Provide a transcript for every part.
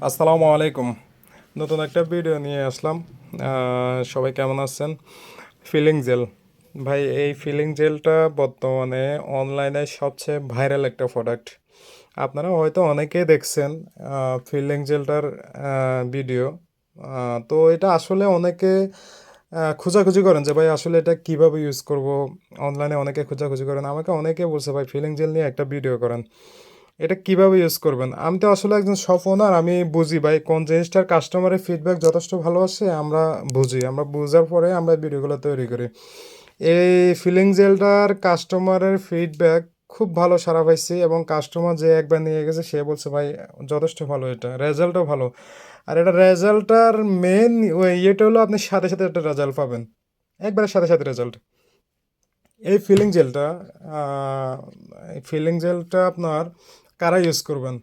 আসসালামু আলাইকুম। নতুন একটা ভিডিও নিয়ে আসলাম। সবাই কেমন আছেন? ফিলিং জেল, ভাই এই ফিলিং জেলটা বর্তমানে অনলাইনে সবচেয়ে ভাইরাল একটা প্রোডাক্ট। আপনারা হয়তো অনেকেই দেখছেন ফিলিং জেলটার ভিডিও। তো এটা আসলে অনেকে খোঁজাখুঁজি করেন যে ভাই আসলে এটা কিভাবে ইউজ করব। অনলাইনে অনেকে খোঁজাখুঁজি করেন, আমাকে অনেকে বলছে ভাই ফিলিং জেল নিয়ে একটা ভিডিও করেন, এটা কিভাবে ইউজ করবেন। আমি তো আসলে একজন শপ ওনার, আমি বুঝি ভাই কোন জিনিসটার কাস্টমারের ফিডব্যাক যথেষ্ট ভালো আসে, আমরা বুঝি, আমরা বোঝার পরে আমরা ভিডিওগুলো তৈরি করি। এই ফিলিং জেলটার কাস্টমারের ফিডব্যাক খুব ভালো সাড়া পাইছি, এবং কাস্টমার যে একবার নিয়ে গেছে সে বলছে ভাই যথেষ্ট ভালো, এটা রেজাল্টও ভালো। আর এটা রেজাল্টটার মেন ইয়েটা হলো আপনি সাথে সাথে একটা রেজাল্ট পাবেন, একবারের সাথে সাথে রেজাল্ট। এই ফিলিং জেলটা এই ফিলিং জেলটা আপনার কারা ইউজ করবেন,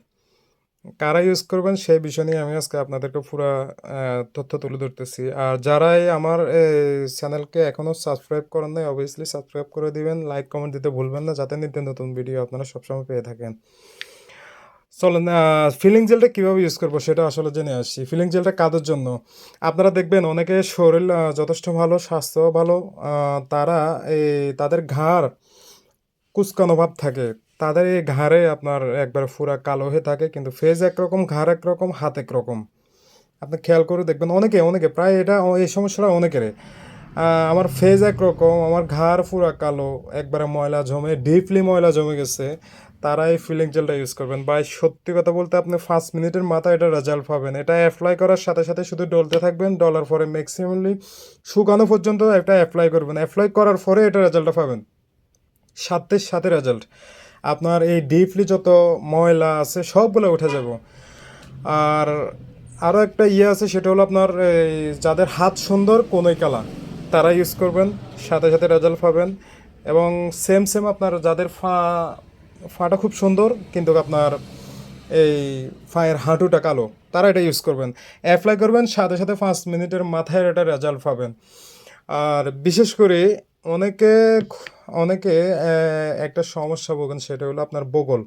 কারা ইউজ করবেন সেই বিষয় নিয়ে আমি আজকে আপনাদেরকে পুরো তথ্য তুলে ধরতেছি। আর যারাই আমার চ্যানেলকে এখনও সাবস্ক্রাইব করেন নাই, অবভিয়াসলি সাবস্ক্রাইব করে দিবেন, লাইক কমেন্ট দিতে ভুলবেন না, যাতে নিত্য নতুন ভিডিও আপনারা সবসময় পেয়ে থাকেন। চলেন ফিলিং জেলটা কীভাবে ইউজ করবো সেটা আসলে জেনে আসছি। ফিলিং জেলটা কাদের জন্য? আপনারা দেখবেন অনেকে শরীর যথেষ্ট ভালো, স্বাস্থ্য ভালো, তারা এই তাদের ঘাড় কুঁচকানো ভাব থাকে, তাদের এই ঘাড়ে আপনার একবার পুরা কালো হয়ে থাকে, কিন্তু ফেস একরকম, ঘাড় একরকম, হাত একরকম। আপনি খেয়াল করে দেখবেন অনেকে অনেকে প্রায় এটা এই সমস্যাটা অনেকেরই। আমার ফেস একরকম, আমার ঘাড় পুরা কালো, একবারে ময়লা জমে, ডিপলি ময়লা জমে গেছে, তারা এই ফিলিং জেলটা ইউজ করবেন। ভাই সত্যি কথা বলতে আপনি 5 মিনিটের মাথায় এটা রেজাল্ট পাবেন। এটা অ্যাপ্লাই করার সাথে সাথে শুধু ডলতে থাকবেন, ডলার পরে ম্যাক্সিমামলি শুকানো পর্যন্ত এটা অ্যাপ্লাই করবেন, অ্যাপ্লাই করার পরে এটা রেজাল্টটা পাবেন, সাথে সাথে রেজাল্ট। আপনার এই ডিপলি যত ময়লা আছে সবগুলো উঠে যাব। আর আরও একটা ইয়ে আছে, সেটা হলো আপনার এই যাদের হাত সুন্দর কোনোই কালা, তারা ইউজ করবেন, সাথে সাথে রেজাল্ট পাবেন। এবং সেম সেম আপনার যাদের ফাটা খুব সুন্দর কিন্তু আপনার এই ফায়ের হাঁটুটা কালো, তারা এটা ইউজ করবেন, অ্যাপ্লাই করবেন, সাথে সাথে 5 মিনিটের মাথায় এটা রেজাল্ট পাবেন। আর বিশেষ করে অনেকে অনেকে একটা সমস্যা ভোগেন, সেটা হলো আপনার বগল।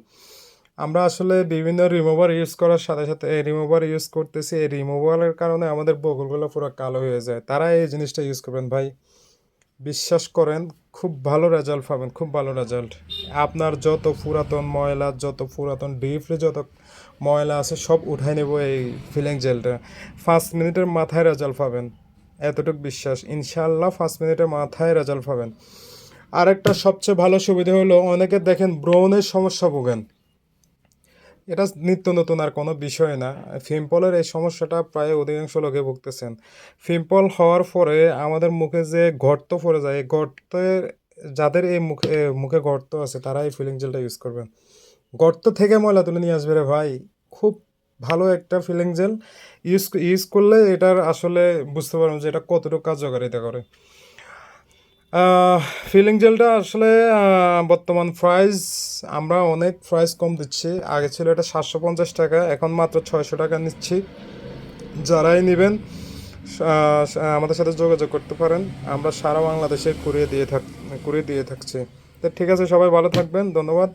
আমরা আসলে বিভিন্ন রিমুভার ইউজ করার সাথে সাথে রিমুভার ইউজ করতেছি, এই রিমুভারের কারণে আমাদের বগলগুলো পুরো কালো হয়ে যায়, তারা এই জিনিসটা ইউজ করবেন ভাই, বিশ্বাস করেন খুব ভালো রেজাল্ট পাবেন, খুব ভালো রেজাল্ট। আপনার যত পুরাতন ময়লা, যত পুরাতন ডিপলি যত ময়লা আছে সব উঠাই নেব এই ফিলিং জেলটা। 5 মিনিটের মাথায় রেজাল্ট পাবেন, এতটুকু বিশ্বাস, ইনশাল্লাহ 5 মিনিটের মাথায় রেজাল্ট পাবেন। আরেকটা সবচেয়ে ভালো সুবিধা হলো অনেকে দেখেন ব্রণের সমস্যা ভোগেন, এটা নিত্য নতুন আর কোনো বিষয় না। পিম্পলের এই সমস্যাটা প্রায় অধিকাংশ লোকে ভুগতেছেন। পিম্পল হওয়ার পরে আমাদের মুখে যে গর্ত পড়ে যায়, এই গর্তের যাদের এই মুখে মুখে গর্ত আছে তারা এই ফিলিং জেলটা ইউজ করবেন, গর্ত থেকে ময়লা তুলে নিয়ে আসবে রে ভাই। খুব ভালো একটা ফিলিং জেল, ইউজ ইউজ করলে এটার আসলে বুঝতে পারবেন যে এটা কতটুকু কার্যকারিতা করে। ফিলিং জেলটা আসলে বর্তমান প্রাইস, আমরা অনেক প্রাইস কম দিচ্ছি, আগে ছিল এটা 750 টাকা, এখন মাত্র 600 টাকা নিচ্ছি। যারাই নেবেন আমাদের সাথে যোগাযোগ করতে পারেন, আমরা সারা বাংলাদেশে কুরিয়ে দিয়ে থাকছি। তো ঠিক আছে, সবাই ভালো থাকবেন, ধন্যবাদ।